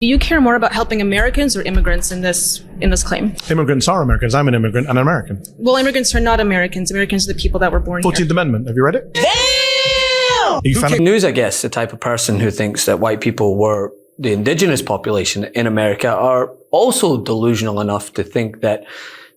Do you care more about helping Americans or immigrants in this claim? Immigrants are Americans. I'm an immigrant and an American. Well, immigrants are not Americans. Americans are the people that were born 14th here. Amendment. Have you read it? Damn! News, I guess, the type of person who thinks that white people were the indigenous population in America are also delusional enough to think that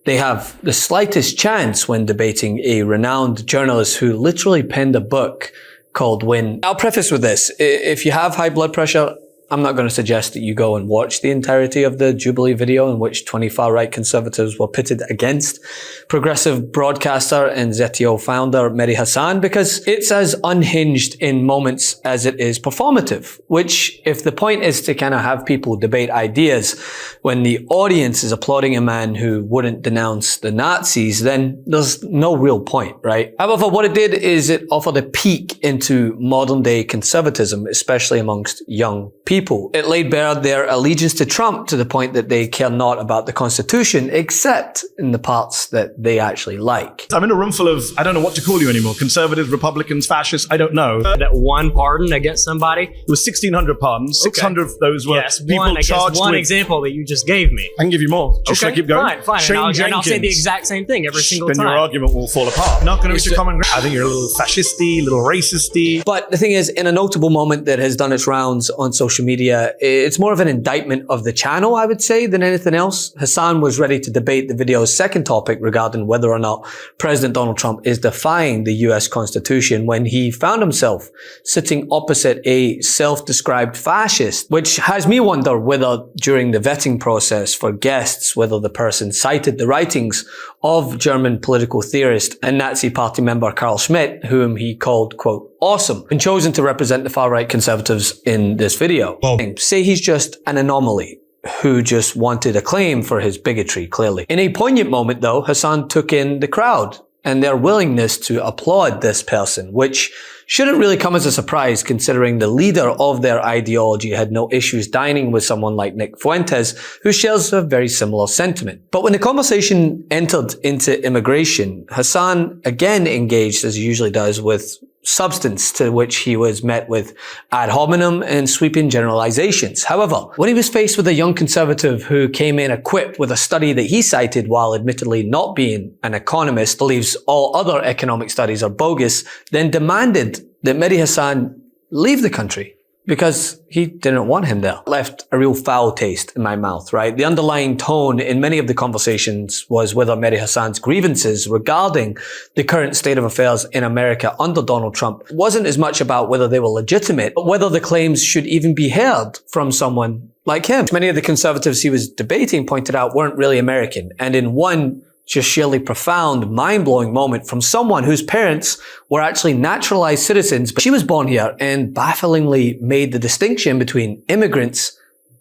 they have the slightest chance when debating a renowned journalist who literally penned a book called Win. I'll preface with this. If you have high blood pressure, I'm not going to suggest that you go and watch the entirety of the Jubilee video in which 20 far-right conservatives were pitted against progressive broadcaster and Zetio founder Medhi Hasan, because it's as unhinged in moments as it is performative, which, if the point is to kind of have people debate ideas when the audience is applauding a man who wouldn't denounce the Nazis, then there's no real point, right? However, what it did is it offered a peek into modern-day conservatism, especially amongst young people. It laid bare their allegiance to Trump to the point that they care not about the Constitution, except in the parts that they actually like. I'm in a room full of, I don't know what to call you anymore, conservatives, Republicans, fascists, I don't know. That one pardon against somebody? It was 1,600 pardons. 600 of those were people charged one with... example that you just gave me. I can give you more. Should I keep going? Fine. Shane And I'll say the exact same thing every single time. Then your argument will fall apart. Not going to reach a common ground. I think you're a little fascisty, a little racisty. But the thing is, in a notable moment that has done its rounds on social media, it's more of an indictment of the channel, I would say, than anything else. Hasan was ready to debate the video's second topic regarding whether or not President Donald Trump is defying the US Constitution when he found himself sitting opposite a self-described fascist, which has me wonder whether during the vetting process for guests, whether the person cited the writings of German political theorist and Nazi party member Carl Schmitt, whom he called, quote, awesome, and chosen to represent the far-right conservatives in this video. Well, say he's just an anomaly who just wanted acclaim for his bigotry, clearly. In a poignant moment, though, Hasan took in the crowd and their willingness to applaud this person, which shouldn't really come as a surprise considering the leader of their ideology had no issues dining with someone like Nick Fuentes, who shares a very similar sentiment. But when the conversation entered into immigration, Hasan again engaged, as he usually does, with substance, to which he was met with ad hominem and sweeping generalizations. However, when he was faced with a young conservative who came in equipped with a study that he cited while admittedly not being an economist, believes all other economic studies are bogus, then demanded that Medhi Hasan leave the country because he didn't want him there. Left a real foul taste in my mouth, right? The underlying tone in many of the conversations was whether Medhi Hasan's grievances regarding the current state of affairs in America under Donald Trump wasn't as much about whether they were legitimate, but whether the claims should even be heard from someone like him. Many of the conservatives he was debating pointed out weren't really American, and in one just sheerly profound, mind-blowing moment from someone whose parents were actually naturalized citizens, but she was born here and bafflingly made the distinction between immigrants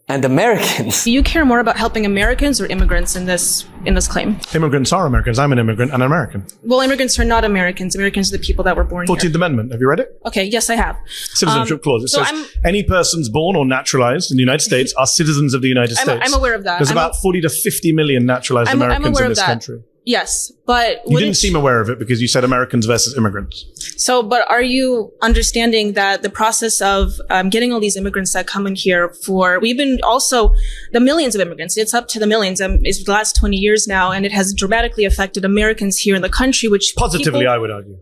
and Americans. Do you care more about helping Americans or immigrants in this claim? Immigrants are Americans. I'm an immigrant and an American. Well, immigrants are not Americans. Americans are the people that were born here. 14th Amendment. Have you read it? Okay, yes, I have. Citizenship clause. It says any persons born or naturalized in the United States are citizens of the United States. I'm aware of that. There's about 40 to 50 million naturalized Americans in this country. Yes, but you didn't seem aware of it because you said Americans versus immigrants. So, but are you understanding that the process of getting all these immigrants that come in here we've been also the millions of immigrants, it's up to the millions, it's the last 20 years now, and it has dramatically affected Americans here in the country, which positively, I would argue.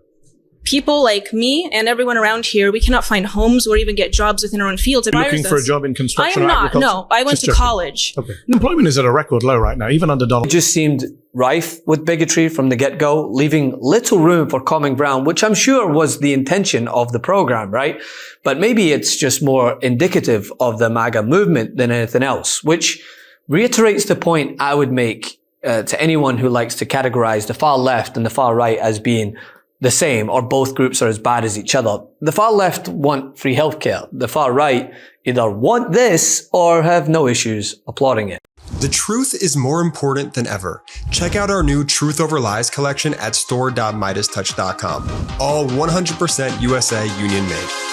People like me and everyone around here, we cannot find homes or even get jobs within our own fields. Are you looking for a job in construction? I am or not. agriculture? No, I went to college. Okay. Employment is at a record low right now, even under Donald. It just seemed rife with bigotry from the get-go, leaving little room for common ground, which I'm sure was the intention of the program, right? But maybe it's just more indicative of the MAGA movement than anything else, which reiterates the point I would make to anyone who likes to categorize the far left and the far right as being the same, or both groups are as bad as each other. The far left want free healthcare. The far right either want this or have no issues applauding it. The truth is more important than ever. Check out our new Truth Over Lies collection at store.MeidasTouch.com. All 100% USA union made.